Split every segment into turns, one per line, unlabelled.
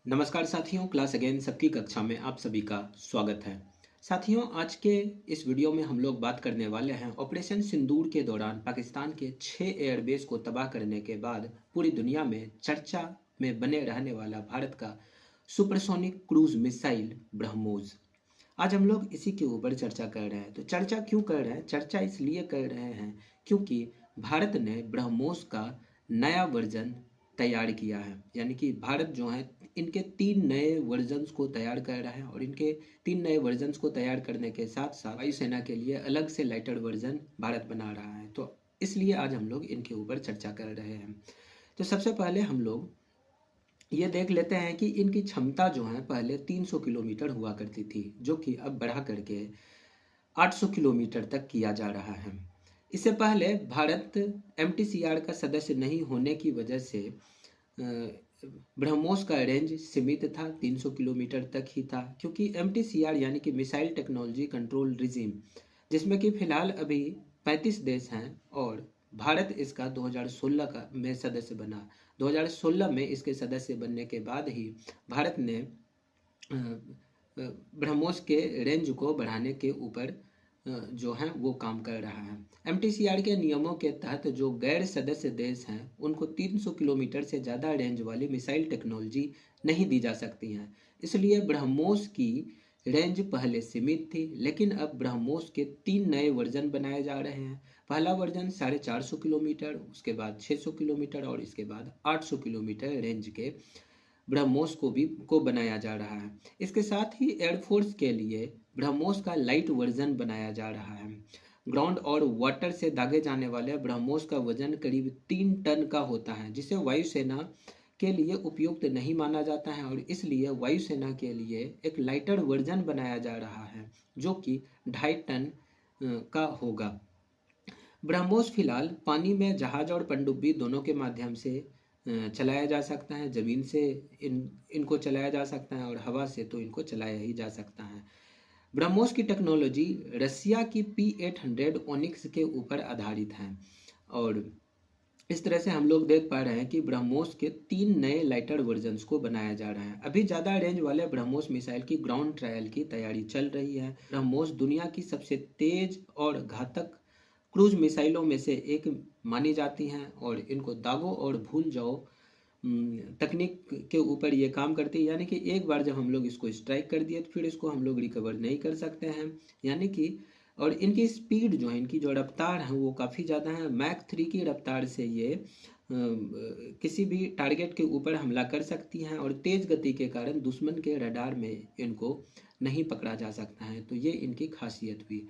नमस्कार साथियों, class again सबकी कक्षा में आप सभी का स्वागत है। साथियों, आज के इस वीडियो में हम लोग बात करने वाले हैं ऑपरेशन सिंदूर के दौरान पाकिस्तान के 6 एयरबेस को तबाह करने के बाद पूरी दुनिया में चर्चा में बने रहने वाला भारत का सुपरसोनिक क्रूज मिसाइल ब्रह्मोस। आज हम लोग इसी के ऊपर चर्चा कर रहे हैं। तो चर्चा क्यों कर रहे हैं? चर्चा इसलिए कर रहे हैं क्योंकि भारत ने ब्रह्मोस का नया वर्जन तैयार किया है। यानी कि भारत जो है इनके 3 नए वर्जन्स को तैयार कर रहा है और इनके 3 नए वर्जन्स को तैयार करने के साथ साथ वायुसेना के लिए अलग से लाइटर वर्जन भारत बना रहा है। तो इसलिए आज हम लोग इनके ऊपर चर्चा कर रहे हैं। तो सबसे पहले हम लोग ये देख लेते हैं कि इनकी क्षमता जो है पहले 300 किलोमीटर हुआ करती थी, जो कि अब बढ़ा करके 800 किलोमीटर तक किया जा रहा है। इससे पहले भारत MTCR का सदस्य नहीं होने की वजह से ब्रह्मोस का रेंज सीमित था, 300 किलोमीटर तक ही था, क्योंकि MTCR यानी कि मिसाइल टेक्नोलॉजी कंट्रोल रिजीम, जिसमें कि फिलहाल अभी 35 देश हैं और भारत इसका 2016 का में सदस्य बना। 2016 में इसके सदस्य बनने के बाद ही भारत ने ब्रह्मोस के रेंज को बढ़ाने के ऊपर जो है वो काम कर रहा है। MTCR के नियमों के तहत जो गैर सदस्य देश हैं उनको 300 किलोमीटर से ज़्यादा रेंज वाली मिसाइल टेक्नोलॉजी नहीं दी जा सकती हैं। इसलिए ब्रह्मोस की रेंज पहले सीमित थी, लेकिन अब ब्रह्मोस के 3 नए वर्जन बनाए जा रहे हैं। पहला वर्जन 450 किलोमीटर, उसके बाद 600 किलोमीटर और इसके बाद 800 किलोमीटर रेंज के ब्रह्मोस को बनाया जा रहा है। इसके साथ ही एयरफोर्स के लिए ब्रह्मोस का लाइट वर्जन बनाया जा रहा है। ग्राउंड और वाटर से दागे जाने वाले ब्रह्मोस का वजन करीब 3 टन का होता है, जिसे वायुसेना के लिए उपयुक्त नहीं माना जाता है और इसलिए वायुसेना के लिए एक लाइटर वर्जन बनाया जा रहा है जो कि 2.5 टन का होगा। ब्रह्मोस फिलहाल पानी में जहाज और पनडुब्बी दोनों के माध्यम से चलाया जा सकता है। ज़मीन से इनको चलाया जा सकता है और हवा से तो इनको चलाया ही जा सकता है। ब्रह्मोस की टेक्नोलॉजी रसिया की P-800 ओनिक्स के ऊपर आधारित है और इस तरह से हम लोग देख पा रहे हैं कि ब्रह्मोस के 3 नए लाइटर वर्जन्स को बनाया जा रहा है। अभी ज़्यादा रेंज वाले ब्रह्मोस मिसाइल की ग्राउंड ट्रायल की तैयारी चल रही है। ब्रह्मोस दुनिया की सबसे तेज और घातक क्रूज मिसाइलों में से एक मानी जाती हैं और इनको दागो और भूल जाओ तकनीक के ऊपर ये काम करती है। यानी कि एक बार जब हम लोग इसको स्ट्राइक कर दिए तो फिर इसको हम लोग रिकवर नहीं कर सकते हैं। यानी कि और इनकी स्पीड जो है, इनकी जो रफ्तार है वो काफ़ी ज़्यादा है। मैक 3 की रफ्तार से ये किसी भी टारगेट के ऊपर हमला कर सकती हैं और तेज़ गति के कारण दुश्मन के रडार में इनको नहीं पकड़ा जा सकता है। तो ये इनकी खासियत हुई।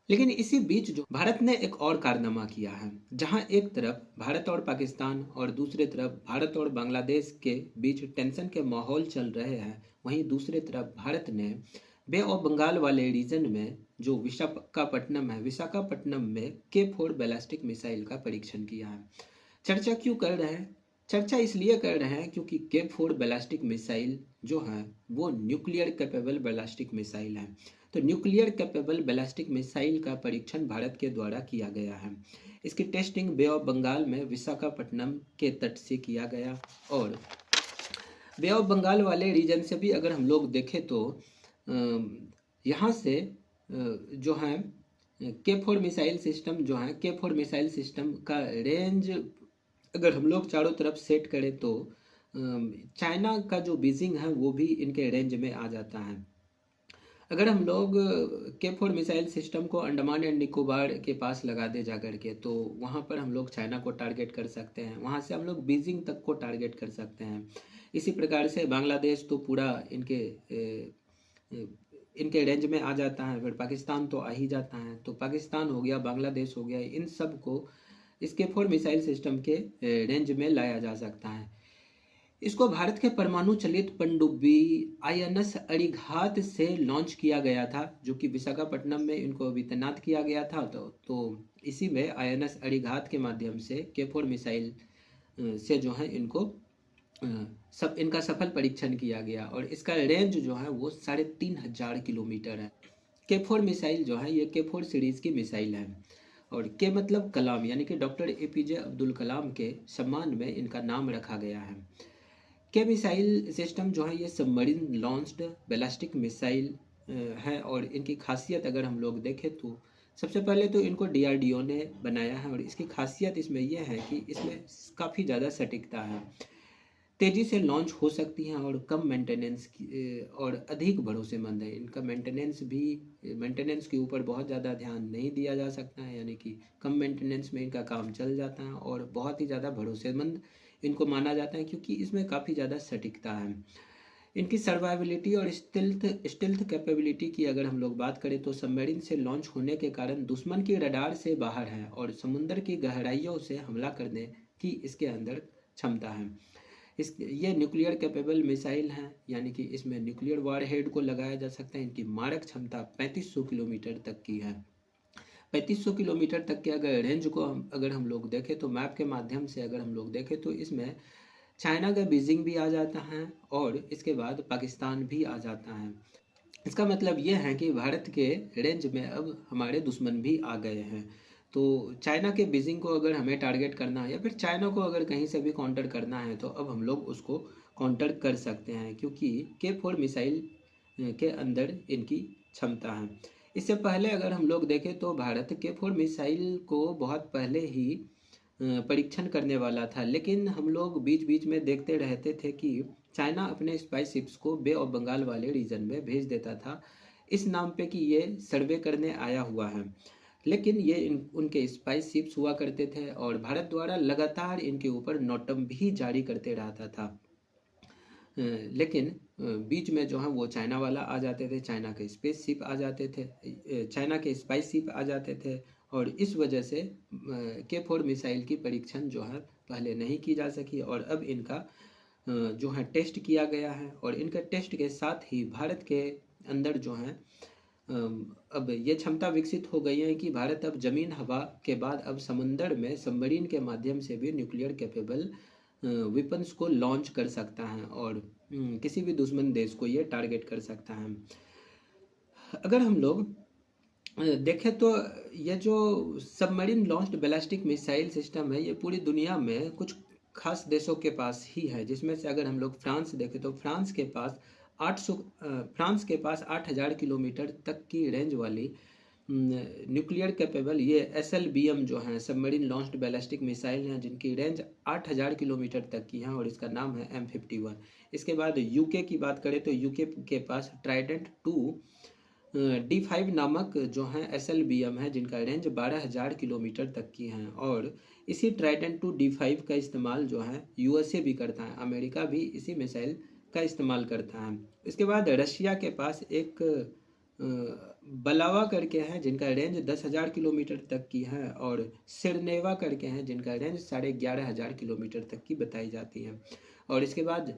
लेकिन इसी बीच जो भारत ने एक और कारनामा किया है, जहां एक तरफ भारत और पाकिस्तान और दूसरे तरफ भारत और बांग्लादेश के बीच टेंशन के माहौल चल रहे हैं, वहीं दूसरे तरफ भारत ने बे ऑफ बंगाल वाले रीजन में जो विशाखापट्टनम में K4 बैलिस्टिक मिसाइल का परीक्षण किया है। चर्चा क्यों कर रहे हैं? चर्चा इसलिए कर रहे हैं क्योंकि K4 बैलिस्टिक मिसाइल जो है वो न्यूक्लियर कैपेबल बैलिस्टिक मिसाइल है। तो न्यूक्लियर कैपेबल बैलिस्टिक मिसाइल का परीक्षण भारत के द्वारा किया गया है। इसकी टेस्टिंग बे ऑफ बंगाल में विशाखापट्टनम के तट से किया गया और बे ऑफ बंगाल वाले रीजन से भी अगर हम लोग देखें तो यहाँ से जो है K4 मिसाइल सिस्टम जो है K4 मिसाइल सिस्टम का रेंज अगर हम लोग चारों तरफ सेट करें तो चाइना का जो बीजिंग है वो भी इनके रेंज में आ जाता है। अगर हम लोग K4 मिसाइल सिस्टम को अंडमान एंड निकोबार के पास लगा दे जा करके तो वहाँ पर हम लोग चाइना को टारगेट कर सकते हैं, वहाँ से हम लोग बीजिंग तक को टारगेट कर सकते हैं। इसी प्रकार से बांग्लादेश तो पूरा इनके रेंज में आ जाता है, फिर पाकिस्तान तो आ ही जाता है। तो पाकिस्तान हो गया, बांग्लादेश हो गया, इन सब को इस K4 मिसाइल सिस्टम के रेंज में लाया जा सकता है। इसको भारत के परमाणु चलित पनडुब्बी INS अड़ीघात से लॉन्च किया गया था, जो कि विशाखापट्टनम में इनको अभी तैनात किया गया था। तो इसी में INS अड़ीघात के माध्यम से K4 मिसाइल से जो है इनको इनका सफल परीक्षण किया गया और इसका रेंज जो है वो 3500 किलोमीटर है। K4 मिसाइल जो है ये K4 सीरीज़ की मिसाइल है और के मतलब कलाम, यानी कि डॉक्टर APJ अब्दुल कलाम के सम्मान में इनका नाम रखा गया है। के मिसाइल सिस्टम जो है ये सबमरीन लॉन्च्ड बैलिस्टिक मिसाइल है, और इनकी खासियत अगर हम लोग देखें तो सबसे पहले तो इनको डीआरडीओ ने बनाया है, और इसकी खासियत इसमें यह है कि इसमें काफ़ी ज़्यादा सटीकता है, तेज़ी से लॉन्च हो सकती हैं और कम मेंटेनेंस की और अधिक भरोसेमंद है। इनका मेंटेनेंस के ऊपर बहुत ज़्यादा ध्यान नहीं दिया जा सकता है, यानी कि कम मेंटेनेंस में इनका काम चल जाता है, और बहुत ही ज़्यादा भरोसेमंद इनको माना जाता है क्योंकि इसमें काफ़ी ज़्यादा सटीकता है। इनकी सर्वाइवलिटी और स्टिल्थ कैपेबिलिटी की अगर हम लोग बात करें तो सबमरीन से लॉन्च होने के कारण दुश्मन की रडार से बाहर है और समुद्र की गहराइयों से हमला करने की इसके अंदर क्षमता है। ये न्यूक्लियर कैपेबल मिसाइल हैं, यानी कि इसमें न्यूक्लियर वारहेड को लगाया जा सकता है। इनकी मारक क्षमता 3500 किलोमीटर तक की है। 3500 किलोमीटर तक के अगर रेंज को अगर हम लोग देखें तो मैप के माध्यम से अगर हम लोग देखें तो इसमें चाइना का बीजिंग भी आ जाता है और इसके बाद पाकिस्तान भी आ जाता है। इसका मतलब यह है कि भारत के रेंज में अब हमारे दुश्मन भी आ गए हैं। तो चाइना के बीजिंग को अगर हमें टारगेट करना है या फिर चाइना को अगर कहीं से भी काउंटर करना है तो अब हम लोग उसको काउंटर कर सकते हैं, क्योंकि K4 मिसाइल के अंदर इनकी क्षमता है। इससे पहले अगर हम लोग देखें तो भारत K4 मिसाइल को बहुत पहले ही परीक्षण करने वाला था, लेकिन हम लोग बीच बीच में देखते रहते थे कि चाइना अपने स्पाई शिप्स को बे ऑफ बंगाल वाले रीजन में भेज देता था इस नाम पे कि ये सर्वे करने आया हुआ है, लेकिन ये उनके स्पाई शिप्स हुआ करते थे और भारत द्वारा लगातार इनके ऊपर नोटम भी जारी करते रहता था। लेकिन बीच में जो है वो चाइना वाला आ जाते थे, चाइना के स्पेस शिप आ जाते थे, चाइना के स्पाई शिप आ जाते थे, और इस वजह से K4 मिसाइल की परीक्षण जो है पहले नहीं की जा सकी, और अब इनका जो है टेस्ट किया गया है। और इनके टेस्ट के साथ ही भारत के अंदर जो है अब ये क्षमता विकसित हो गई है कि भारत अब जमीन हवा के बाद अब समुंदर में सबमरीन के माध्यम से भी न्यूक्लियर कैपेबल वेपन्स को लॉन्च कर सकता है और किसी भी दुश्मन देश को ये टारगेट कर सकता है। अगर हम लोग देखें तो ये जो submarine launched ballistic missile system है ये पूरी दुनिया में कुछ खास देशों के पास ही है, जिसमें से अगर हम लोग फ्रांस देखें तो फ्रांस के पास 8000 किलोमीटर तक की रेंज वाली न्यूक्लियर कैपेबल ये SLBM जो हैं सबमरीन लॉन्च्ड बैलिस्टिक मिसाइल हैं, जिनकी रेंज 8000 किलोमीटर तक की है और इसका नाम है M51। इसके बाद यूके की बात करें तो यूके के पास ट्राइडेंट 2 D5 नामक जो है SLBM है, जिनका रेंज 12000 किलोमीटर तक की हैं, और इसी ट्राइडेंट 2 D5 का इस्तेमाल जो है USA भी करता है, अमेरिका भी इसी मिसाइल का इस्तेमाल करता है। इसके बाद रशिया के पास एक बलावा करके हैं जिनका रेंज 10,000 किलोमीटर तक की है, और सिरनेवा करके हैं जिनका रेंज 11,500 किलोमीटर तक की बताई जाती है। और इसके बाद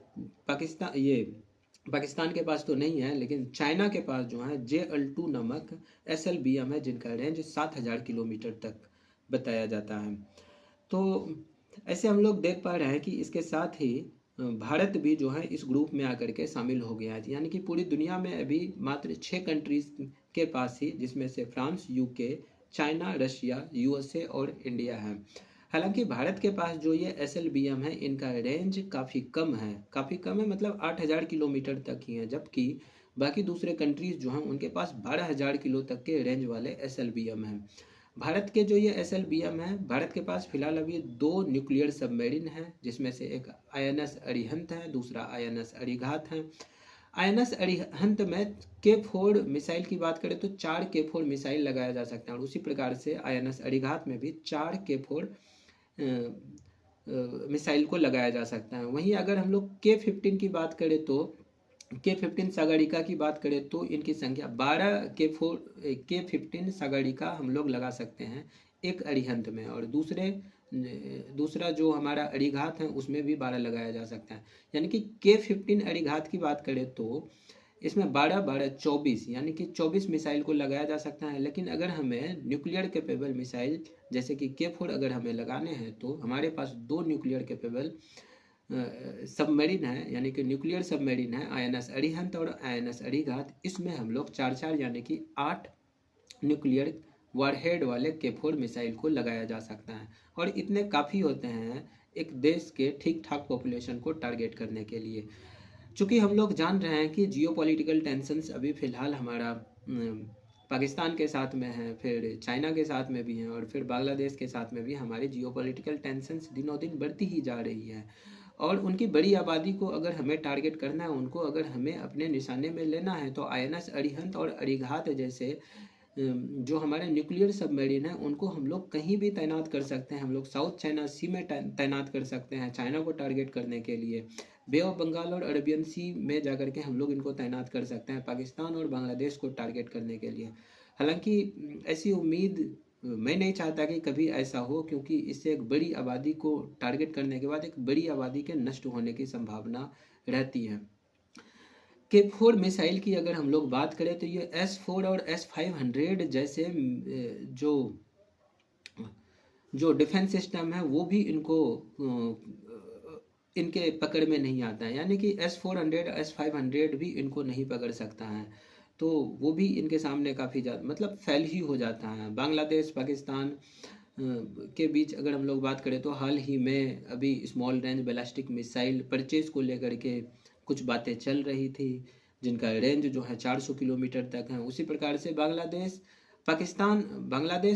पाकिस्तान के पास तो नहीं है, लेकिन चाइना के पास जो है JL2 नामक SLBM है जिनका रेंज 7,000 किलोमीटर तक बताया जाता है। तो ऐसे हम लोग देख पा रहे हैं कि इसके साथ ही भारत भी जो है इस ग्रुप में आकर के शामिल हो गया है, यानी कि पूरी दुनिया में अभी मात्र 6 कंट्रीज के पास ही, जिसमें से France, UK, China, Russia, USA और इंडिया है। हालांकि भारत के पास जो ये SLBM है इनका रेंज काफ़ी कम है, मतलब 8000 किलोमीटर तक ही है, जबकि बाकी दूसरे कंट्रीज जो हैं उनके पास 12000 किलो तक के रेंज वाले SLBM हैं। भारत के जो ये SLBM है, भारत के पास फिलहाल अभी 2 न्यूक्लियर सबमरीन हैं, जिसमें से एक INS अरिहंत है, दूसरा INS अरिघात है। INS अरिहंत में K4 मिसाइल की बात करें तो 4 K4 मिसाइल लगाया जा सकता है, और उसी प्रकार से INS अरिघात में भी 4 K4 मिसाइल को लगाया जा सकता है। वहीं अगर हम लोग K15 की बात करें तो K15 सागरिका की बात करें तो इनकी संख्या 12 K15 सागरिका हम लोग लगा सकते हैं एक अरिहंत में, और दूसरा जो हमारा अरिघात है उसमें भी 12 लगाया जा सकता है। यानी कि K15 अरिघात की बात करें तो इसमें 12-12 24 यानी कि 24 मिसाइल को लगाया जा सकता है। लेकिन अगर हमें न्यूक्लियर कैपेबल मिसाइल जैसे कि K4 अगर हमें लगाने हैं तो हमारे पास 2 न्यूक्लियर कैपेबल सबमरीन है, यानी कि न्यूक्लियर सबमरीन है, INS अरिहंत और INS अरिघात। इसमें हम लोग 4-4 यानी कि 8 न्यूक्लियर वारहेड वाले K4 मिसाइल को लगाया जा सकता है, और इतने काफ़ी होते हैं एक देश के ठीक ठाक पॉपुलेशन को टारगेट करने के लिए। चूँकि हम लोग जान रहे हैं कि जियोपॉलिटिकल टेंशन्स अभी फ़िलहाल हमारा पाकिस्तान के साथ में है, फिर चाइना के साथ में भी हैं और फिर बांग्लादेश के साथ में भी हमारी जियोपॉलिटिकल टेंशन्स दिनों दिन बढ़ती ही जा रही है। और उनकी बड़ी आबादी को अगर हमें टारगेट करना है, उनको अगर हमें अपने निशाने में लेना है, तो आईएनएस अरिहंत और अरिघात जैसे जो हमारे न्यूक्लियर सबमरीन हैं उनको हम लोग कहीं भी तैनात कर सकते हैं। हम लोग साउथ चाइना सी में तैनात कर सकते हैं चाइना को टारगेट करने के लिए। बे ऑफ बंगाल और अरेबियन सी में जाकर के हम लोग इनको तैनात कर सकते हैं पाकिस्तान और बांग्लादेश को टारगेट करने के लिए। हालांकि ऐसी उम्मीद मैं नहीं चाहता कि कभी ऐसा हो, क्योंकि इससे एक बड़ी आबादी को टारगेट करने के बाद एक बड़ी आबादी के नष्ट होने की संभावना रहती है। K4 मिसाइल की अगर हम लोग बात करें तो ये S4 और S500 जैसे जो जो डिफेंस सिस्टम है वो भी इनके पकड़ में नहीं आता है, यानी कि S400 S500 भी इनको नहीं पकड़ सकता है, तो वो भी इनके सामने काफ़ी ज़्यादा मतलब फेल ही हो जाता है। बांग्लादेश पाकिस्तान के बीच अगर हम लोग बात करें तो हाल ही में अभी small range ballistic missile purchase को लेकर के कुछ बातें चल रही थी, जिनका रेंज जो है 400 किलोमीटर तक है। उसी प्रकार से बांग्लादेश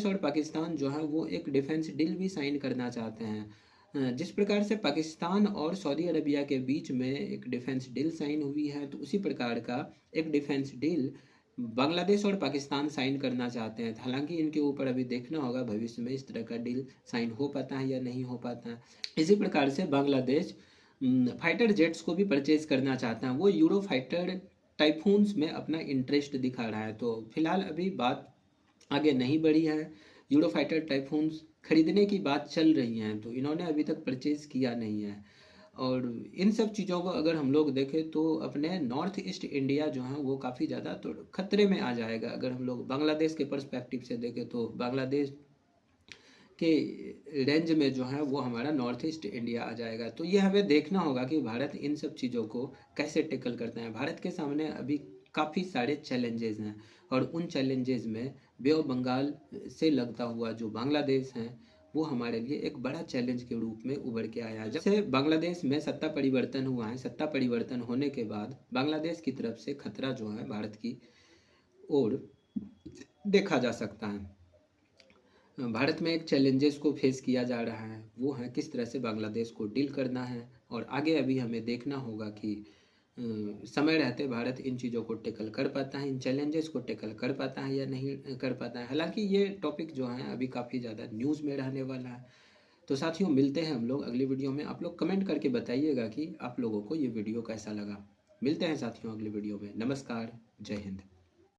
और पाकिस्तान जो है वो एक डिफेंस डील भी साइन करना चाहते हैं। जिस प्रकार से पाकिस्तान और सऊदी अरबिया के बीच में एक डिफेंस डील साइन हुई है, तो उसी प्रकार का एक डिफेंस डील बांग्लादेश और पाकिस्तान साइन करना चाहते हैं। हालांकि इनके ऊपर अभी देखना होगा भविष्य में इस तरह का डील साइन हो पाता है या नहीं हो पाता है। इसी प्रकार से बांग्लादेश फाइटर जेट्स को भी परचेज करना चाहता है। वो यूरो फाइटर टाइफून्स में अपना इंटरेस्ट दिखा रहा है। तो फिलहाल अभी बात आगे नहीं बढ़ी है। यूरो फाइटर टाइफून्स खरीदने की बात चल रही है, तो इन्होंने अभी तक परचेज किया नहीं है। और इन सब चीज़ों को अगर हम लोग देखें तो अपने नॉर्थ ईस्ट इंडिया जो है वो काफ़ी ज़्यादा तो खतरे में आ जाएगा। अगर हम लोग बांग्लादेश के पर्सपेक्टिव से देखें तो बांग्लादेश के रेंज में जो है वो हमारा नॉर्थ ईस्ट इंडिया आ जाएगा। तो ये हमें देखना होगा कि भारत इन सब चीज़ों को कैसे टैकल करता है। भारत के सामने अभी काफ़ी सारे चैलेंजेस हैं, और उन चैलेंजेस में बे ऑफ बंगाल से लगता हुआ जो बांग्लादेश है वो हमारे लिए एक बड़ा चैलेंज के रूप में उभर के आया है। जब से बांग्लादेश में सत्ता परिवर्तन हुआ है, सत्ता परिवर्तन होने के बाद बांग्लादेश की तरफ से खतरा जो है भारत की ओर देखा जा सकता है। भारत में एक चैलेंजेस को फेस किया जा रहा है, वो है किस तरह से बांग्लादेश को डील करना है। और आगे अभी हमें देखना होगा कि समय रहते भारत इन चीज़ों को टैकल कर पाता है, इन चैलेंजेस को टैकल कर पाता है या नहीं कर पाता है। हालांकि ये टॉपिक जो है अभी काफ़ी ज़्यादा न्यूज़ में रहने वाला है। तो साथियों, मिलते हैं हम लोग अगली वीडियो में। आप लोग कमेंट करके बताइएगा कि आप लोगों को ये वीडियो कैसा लगा। मिलते हैं साथियों अगली वीडियो में। नमस्कार, जय हिंद।